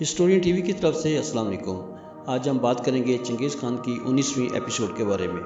Historian T V کی طرف سے السلام علیکم۔ آج ہم بات کریں گے چنگیز خان کی 19ویں ایپیسوڈ کے بارے میں۔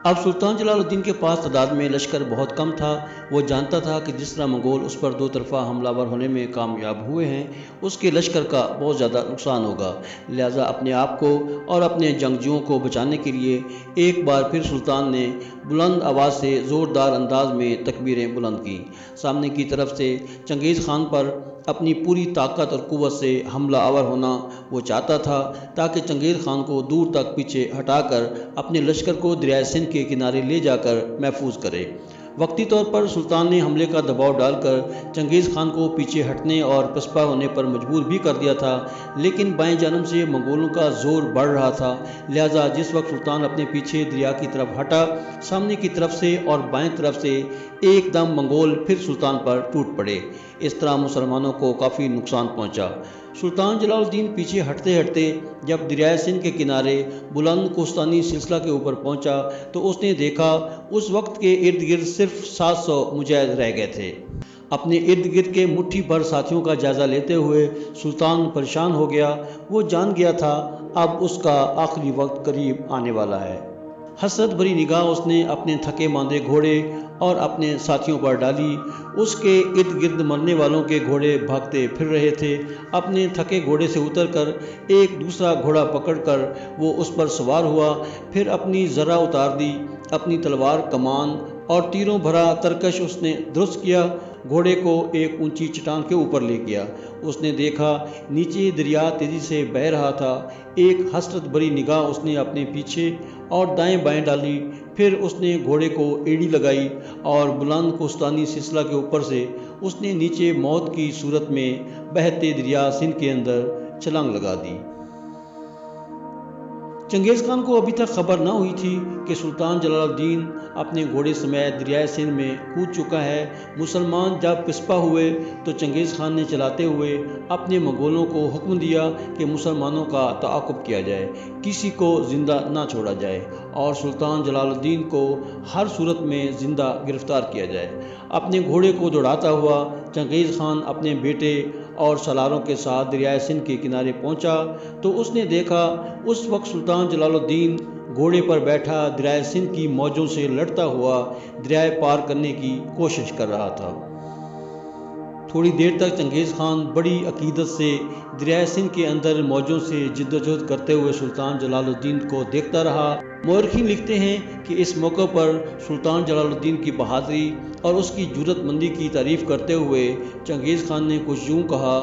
اب سلطان جلال الدین کے پاس تعداد میں لشکر بہت کم تھا۔ وہ جانتا تھا کہ جس طرح منگول اس پر دو طرفہ حملہ ور ہونے میں کامیاب ہوئے ہیں، اس کے لشکر کا بہت زیادہ نقصان ہوگا۔ لہٰذا اپنے آپ کو اور اپنے جنگجوؤں کو بچانے کے لیے ایک بار پھر سلطان نے بلند آواز سے زوردار انداز میں تکبیریں بلند کیں۔ سامنے کی طرف سے چنگیز خان پر اپنی پوری طاقت اور قوت سے حملہ آور ہونا وہ چاہتا تھا، تاکہ چنگیز خان کو دور تک پیچھے ہٹا کر اپنے لشکر کو دریائے سندھ کے کنارے لے جا کر محفوظ کرے۔ وقتی طور پر سلطان نے حملے کا دباؤ ڈال کر چنگیز خان کو پیچھے ہٹنے اور پسپا ہونے پر مجبور بھی کر دیا تھا، لیکن بائیں جانب سے منگولوں کا زور بڑھ رہا تھا۔ لہٰذا جس وقت سلطان اپنے پیچھے دریا کی طرف ہٹا، سامنے کی طرف سے اور بائیں طرف سے ایک دم منگول پھر سلطان پر ٹوٹ پڑے۔ اس طرح مسلمانوں کو کافی نقصان پہنچا۔ سلطان جلال الدین پیچھے ہٹتے ہٹتے جب دریائے سندھ کے کنارے بلند کوہستانی سلسلہ کے اوپر پہنچا تو اس نے دیکھا اس وقت کے ارد گرد صرف 700 مجاہد رہ گئے تھے۔ اپنے ارد گرد کے مٹھی بھر ساتھیوں کا جائزہ لیتے ہوئے سلطان پریشان ہو گیا۔ وہ جان گیا تھا اب اس کا آخری وقت قریب آنے والا ہے۔ حسرت بھری نگاہ اس نے اپنے تھکے ماندے گھوڑے اور اپنے ساتھیوں پر ڈالی۔ اس کے ارد گرد مرنے والوں کے گھوڑے بھاگتے پھر رہے تھے۔ اپنے تھکے گھوڑے سے اتر کر ایک دوسرا گھوڑا پکڑ کر وہ اس پر سوار ہوا، پھر اپنی ذرہ اتار دی۔ اپنی تلوار، کمان اور تیروں بھرا ترکش اس نے درست کیا، گھوڑے کو ایک اونچی چٹان کے اوپر لے گیا۔ اس نے دیکھا نیچے دریا تیزی سے بہہ رہا تھا۔ ایک حسرت بھری نگاہ اس نے اپنے پیچھے اور دائیں بائیں ڈالی، پھر اس نے گھوڑے کو ایڑی لگائی اور بلند کوہستانی سلسلہ کے اوپر سے اس نے نیچے موت کی صورت میں بہتے دریا سندھ کے اندر چھلانگ لگا دی۔ چنگیز خان کو ابھی تک خبر نہ ہوئی تھی کہ سلطان جلال الدین اپنے گھوڑے سمیت دریائے سندھ میں کود چکا ہے۔ مسلمان جب پسپا ہوئے تو چنگیز خان نے چلاتے ہوئے اپنے منگولوں کو حکم دیا کہ مسلمانوں کا تعاقب کیا جائے، کسی کو زندہ نہ چھوڑا جائے اور سلطان جلال الدین کو ہر صورت میں زندہ گرفتار کیا جائے۔ اپنے گھوڑے کو دوڑاتا ہوا چنگیز خان اپنے بیٹے اور سالاروں کے ساتھ دریائے سندھ کے کنارے پہنچا تو اس نے دیکھا اس وقت سلطان جلال الدین گھوڑے پر بیٹھا دریائے سندھ کی موجوں سے لڑتا ہوا دریائے پار کرنے کی کوشش کر رہا تھا۔ تھوڑی دیر تک چنگیز خان بڑی عقیدت سے دریائے سندھ کے اندر موجوں سے جدوجہد کرتے ہوئے سلطان جلال الدین کو دیکھتا رہا۔ مورخین لکھتے ہیں کہ اس موقع پر سلطان جلال الدین کی بہادری اور اس کی جرأت مندی کی تعریف کرتے ہوئے چنگیز خان نے کچھ یوں کہا: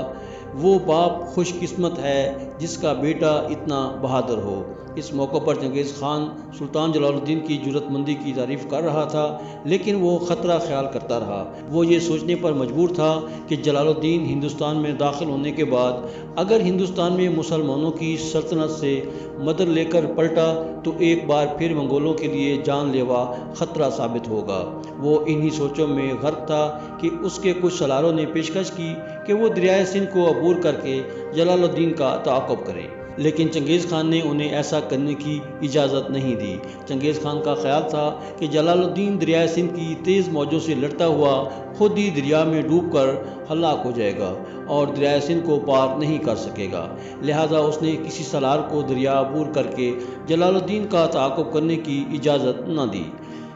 وہ باپ خوش قسمت ہے جس کا بیٹا اتنا بہادر ہو۔ اس موقع پر چنگیز خان سلطان جلال الدین کی جرأت مندی کی تعریف کر رہا تھا، لیکن وہ خطرہ خیال کرتا رہا۔ وہ یہ سوچنے پر مجبور تھا کہ جلال الدین ہندوستان میں داخل ہونے کے بعد اگر ہندوستان میں مسلمانوں کی سلطنت سے مدد لے کر پلٹا تو ایک بار پھر منگولوں کے لیے جان لیوا خطرہ ثابت ہوگا۔ وہ انہی سوچوں میں غرق تھا کہ اس کے کچھ سالاروں نے پیشکش کی کہ وہ دریائے سندھ کو عبور کر کے جلال الدین کا تعاقب کرے، لیکن چنگیز خان نے انہیں ایسا کرنے کی اجازت نہیں دی۔ چنگیز خان کا خیال تھا کہ جلال الدین دریائے سندھ کی تیز موجوں سے لڑتا ہوا خود ہی دریا میں ڈوب کر ہلاک ہو جائے گا اور دریائے سندھ کو پار نہیں کر سکے گا۔ لہٰذا اس نے کسی سالار کو دریا عبور کر کے جلال الدین کا تعاقب کرنے کی اجازت نہ دی۔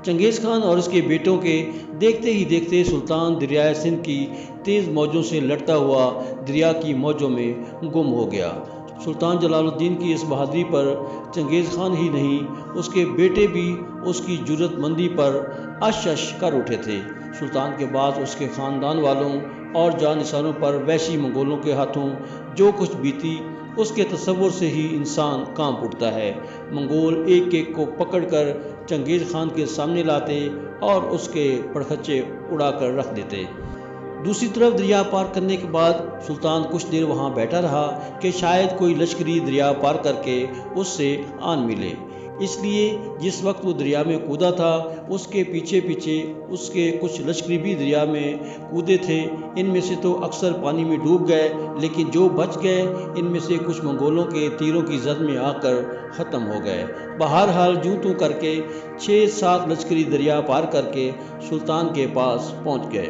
چنگیز خان اور اس کے بیٹوں کے دیکھتے ہی دیکھتے سلطان دریائے سندھ کی تیز موجوں سے لڑتا ہوا دریا کی موجوں میں گم ہو گیا۔ سلطان جلال الدین کی اس بہادری پر چنگیز خان ہی نہیں، اس کے بیٹے بھی اس کی جرأت مندی پر اش اش کر اٹھے تھے۔ سلطان کے بعد اس کے خاندان والوں اور جانثاروں پر وحشی منگولوں کے ہاتھوں جو کچھ بیتی اس کے تصور سے ہی انسان کانپ اٹھتا ہے۔ منگول ایک ایک کو پکڑ کر چنگیز خان کے سامنے لاتے اور اس کے پرخچے اڑا کر رکھ دیتے۔ دوسری طرف دریا پار کرنے کے بعد سلطان کچھ دیر وہاں بیٹھا رہا کہ شاید کوئی لشکری دریا پار کر کے اس سے آن ملے۔ اس لیے جس وقت وہ دریا میں کودا تھا اس کے پیچھے پیچھے اس کے کچھ لشکری بھی دریا میں کودے تھے۔ ان میں سے تو اکثر پانی میں ڈوب گئے، لیکن جو بچ گئے ان میں سے کچھ منگولوں کے تیروں کی زد میں آ کر ختم ہو گئے۔ بہرحال جوں توں کر کے 6-7 لشکری دریا پار کر کے سلطان کے پاس پہنچ گئے۔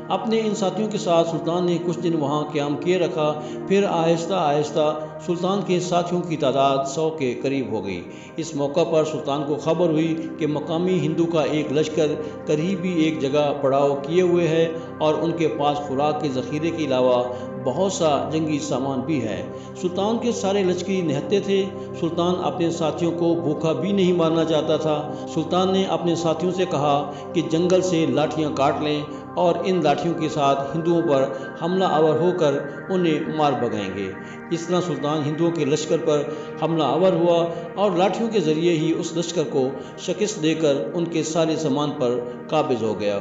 اپنے ان ساتھیوں کے ساتھ سلطان نے کچھ دن وہاں قیام کیے رکھا، پھر آہستہ آہستہ سلطان کے ساتھیوں کی تعداد 100 کے قریب ہو گئی۔ اس موقع پر سلطان کو خبر ہوئی کہ مقامی ہندو کا ایک لشکر قریبی ایک جگہ پڑاؤ کیے ہوئے ہے اور ان کے پاس خوراک کے ذخیرے کے علاوہ بہت سا جنگی سامان بھی ہے۔ سلطان کے سارے لشکری نہتے تھے۔ سلطان اپنے ساتھیوں کو بھوکا بھی نہیں مارنا چاہتا تھا۔ سلطان نے اپنے ساتھیوں سے کہا کہ جنگل سے لاٹھیاں کاٹ لیں اور ان لاٹھیوں کے ساتھ ہندوؤں پر حملہ آور ہو کر انہیں مار بھگائیں گے۔ اس طرح سلطان ہندوؤں کے لشکر پر حملہ آور ہوا اور لاٹھیوں کے ذریعے ہی اس لشکر کو شکست دے کر ان کے سارے سامان پر قابض ہو گیا۔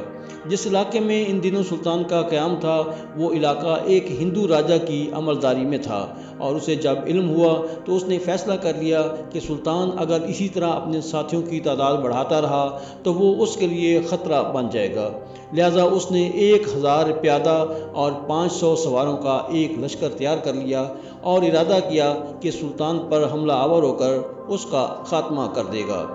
جس علاقے میں ان دنوں سلطان کا قیام تھا وہ علاقہ ایک ہندو راجا کی عملداری میں تھا، اور اسے جب علم ہوا تو اس نے فیصلہ کر لیا کہ سلطان اگر اسی طرح اپنے ساتھیوں کی تعداد بڑھاتا رہا تو وہ اس کے لیے خطرہ بن جائے گا۔ لہٰذا اس نے 1000 پیادہ اور 500 سواروں کا ایک لشکر تیار کر لیا اور ارادہ کیا کہ سلطان پر حملہ آور ہو کر اس کا خاتمہ کر دے گا۔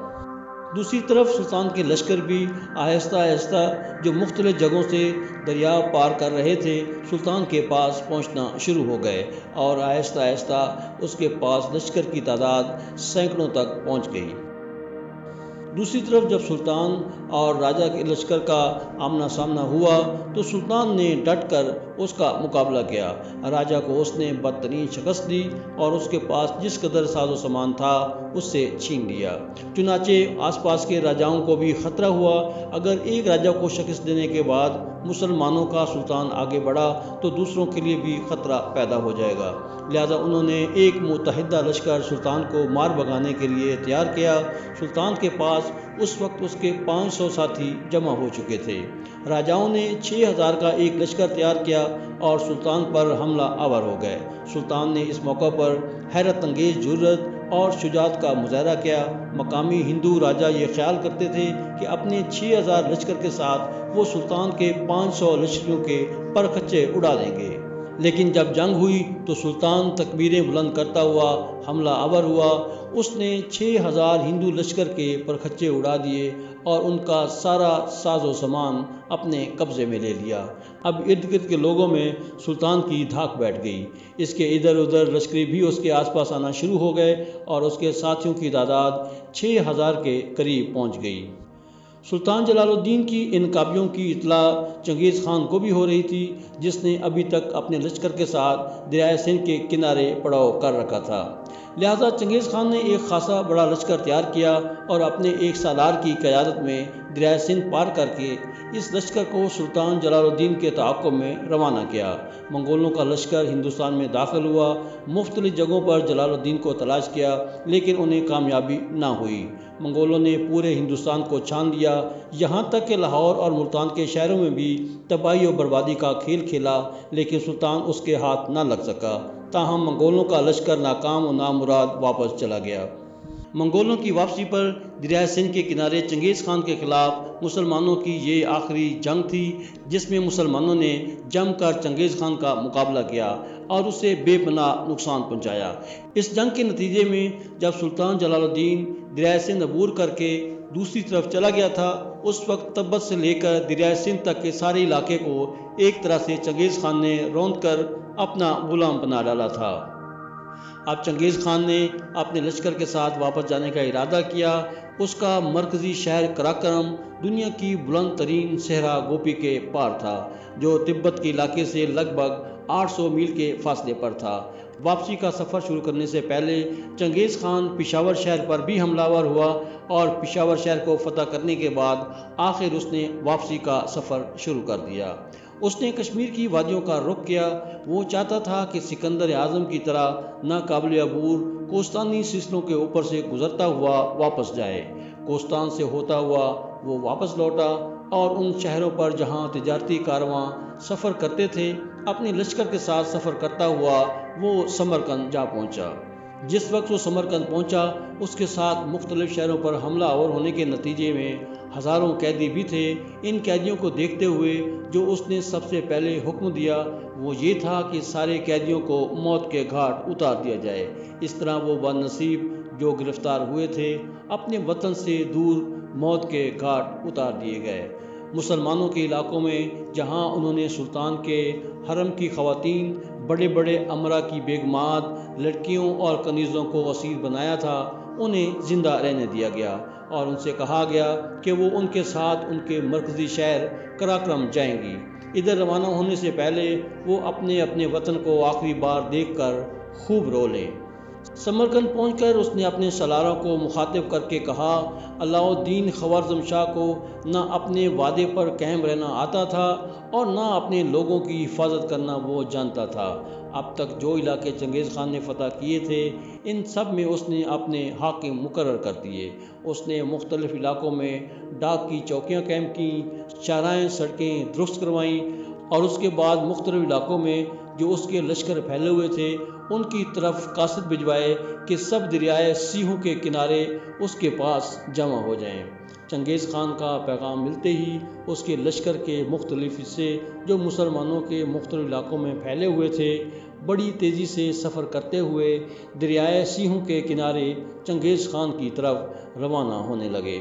دوسری طرف سلطان کے لشکر بھی آہستہ آہستہ جو مختلف جگہوں سے دریا پار کر رہے تھے سلطان کے پاس پہنچنا شروع ہو گئے، اور آہستہ آہستہ اس کے پاس لشکر کی تعداد سینکڑوں تک پہنچ گئی۔ دوسری طرف جب سلطان اور راجا کے لشکر کا آمنا سامنا ہوا تو سلطان نے ڈٹ کر اس کا مقابلہ کیا۔ راجا کو اس نے بدترین شکست دی اور اس کے پاس جس قدر ساز و سامان تھا اس سے چھین لیا۔ چنانچہ آس پاس کے راجاؤں کو بھی خطرہ ہوا اگر ایک راجا کو شکست دینے کے بعد مسلمانوں کا سلطان آگے بڑھا تو دوسروں کے لیے بھی خطرہ پیدا ہو جائے گا۔ لہذا انہوں نے ایک متحدہ لشکر سلطان کو مار بھگانے کے لیے تیار کیا۔ سلطان کے پاس اس وقت اس کے 500 ساتھی جمع ہو چکے تھے۔ راجاؤں نے 6000 کا ایک لشکر تیار کیا اور سلطان پر حملہ آور ہو گئے۔ سلطان نے اس موقع پر حیرت انگیز جرأت اور شجاعت کا مظاہرہ کیا۔ مقامی ہندو راجا یہ خیال کرتے تھے کہ اپنے 6000 لشکر کے ساتھ وہ سلطان کے 500 لشکریوں کے پرخچے اڑا دیں گے، لیکن جب جنگ ہوئی تو سلطان تکبیریں بلند کرتا ہوا حملہ آور ہوا۔ اس نے 6000 ہندو لشکر کے پرخچے اڑا دیے اور ان کا سارا ساز و سامان اپنے قبضے میں لے لیا۔ اب ارد گرد کے لوگوں میں سلطان کی دھاک بیٹھ گئی۔ اس کے ادھر ادھر لشکری بھی اس کے آس پاس آنا شروع ہو گئے اور اس کے ساتھیوں کی تعداد 6000 کے قریب پہنچ گئی۔ سلطان جلال الدین کی ان کامیابیوں کی اطلاع چنگیز خان کو بھی ہو رہی تھی، جس نے ابھی تک اپنے لشکر کے ساتھ دریائے سندھ کے کنارے پڑاؤ کر رکھا تھا۔ لہذا چنگیز خان نے ایک خاصا بڑا لشکر تیار کیا اور اپنے ایک سالار کی قیادت میں دریائے سندھ پار کر کے اس لشکر کو سلطان جلال الدین کے تعاقب میں روانہ کیا۔ منگولوں کا لشکر ہندوستان میں داخل ہوا، مختلف جگہوں پر جلال الدین کو تلاش کیا لیکن انہیں کامیابی نہ ہوئی۔ منگولوں نے پورے ہندوستان کو چھان لیا، یہاں تک کہ لاہور اور ملتان کے شہروں میں بھی تباہی و بربادی کا کھیل کھیلا، لیکن سلطان اس کے ہاتھ نہ لگ سکا۔ تاہم منگولوں کا لشکر ناکام و نامراد واپس چلا گیا۔ منگولوں کی واپسی پر دریائے سندھ کے کنارے چنگیز خان کے خلاف مسلمانوں کی یہ آخری جنگ تھی، جس میں مسلمانوں نے جم کر چنگیز خان کا مقابلہ کیا اور اسے بے پناہ نقصان پہنچایا۔ اس جنگ کے نتیجے میں جب سلطان جلال الدین دریائے سندھ عبور کر کے دوسری طرف چلا گیا تھا، اس وقت تبت سے لے کر دریائے سندھ تک کے سارے علاقے کو ایک طرح سے چنگیز خان نے روند کر اپنا غلام بنا ڈالا تھا۔ اب چنگیز خان نے اپنے لشکر کے ساتھ واپس جانے کا ارادہ کیا۔ اس کا مرکزی شہر قراقرم دنیا کی بلند ترین صحرا گوپی کے پار تھا، جو تبت کے علاقے سے لگ بھگ 800 میل کے فاصلے پر تھا۔ واپسی کا سفر شروع کرنے سے پہلے چنگیز خان پشاور شہر پر بھی حملہ آور ہوا اور پشاور شہر کو فتح کرنے کے بعد آخر اس نے واپسی کا سفر شروع کر دیا۔ اس نے کشمیر کی وادیوں کا رخ کیا۔ وہ چاہتا تھا کہ سکندر اعظم کی طرح ناقابل عبور کوستانی سلسلوں کے اوپر سے گزرتا ہوا واپس جائے۔ کوستان سے ہوتا ہوا وہ واپس لوٹا اور ان شہروں پر جہاں تجارتی کارواں سفر کرتے تھے اپنے لشکر کے ساتھ سفر کرتا ہوا وہ سمرقند جا پہنچا۔ جس وقت وہ سمرقند پہنچا اس کے ساتھ مختلف شہروں پر حملہ آور ہونے کے نتیجے میں ہزاروں قیدی بھی تھے۔ ان قیدیوں کو دیکھتے ہوئے جو اس نے سب سے پہلے حکم دیا وہ یہ تھا کہ سارے قیدیوں کو موت کے گھاٹ اتار دیا جائے۔ اس طرح وہ بد نصیب جو گرفتار ہوئے تھے اپنے وطن سے دور موت کے گھاٹ اتار دیے گئے۔ مسلمانوں کے علاقوں میں جہاں انہوں نے سلطان کے حرم کی خواتین، بڑے بڑے امراء کی بیگمات، لڑکیوں اور کنیزوں کو اسیر بنایا تھا، انہیں زندہ رہنے دیا گیا اور ان سے کہا گیا کہ وہ ان کے ساتھ ان کے مرکزی شہر قراقرم جائیں گی۔ ادھر روانہ ہونے سے پہلے وہ اپنے اپنے وطن کو آخری بار دیکھ کر خوب رو لیں۔ سمرقند پہنچ کر اس نے اپنے سالاروں کو مخاطب کر کے کہا، علاء الدین خوارزم شاہ کو نہ اپنے وعدے پر قائم رہنا آتا تھا اور نہ اپنے لوگوں کی حفاظت کرنا وہ جانتا تھا۔ اب تک جو علاقے چنگیز خان نے فتح کیے تھے، ان سب میں اس نے اپنے حاکم مقرر کر دیے۔ اس نے مختلف علاقوں میں ڈاک کی چوکیاں قائم کیں، شاہراہیں سڑکیں درست کروائیں اور اس کے بعد مختلف علاقوں میں جو اس کے لشکر پھیلے ہوئے تھے ان کی طرف قاصد بھجوائے کہ سب دریائے سیہوں کے کنارے اس کے پاس جمع ہو جائیں۔ چنگیز خان کا پیغام ملتے ہی اس کے لشکر کے مختلف حصے جو مسلمانوں کے مختلف علاقوں میں پھیلے ہوئے تھے، بڑی تیزی سے سفر کرتے ہوئے دریائے سیہوں کے کنارے چنگیز خان کی طرف روانہ ہونے لگے۔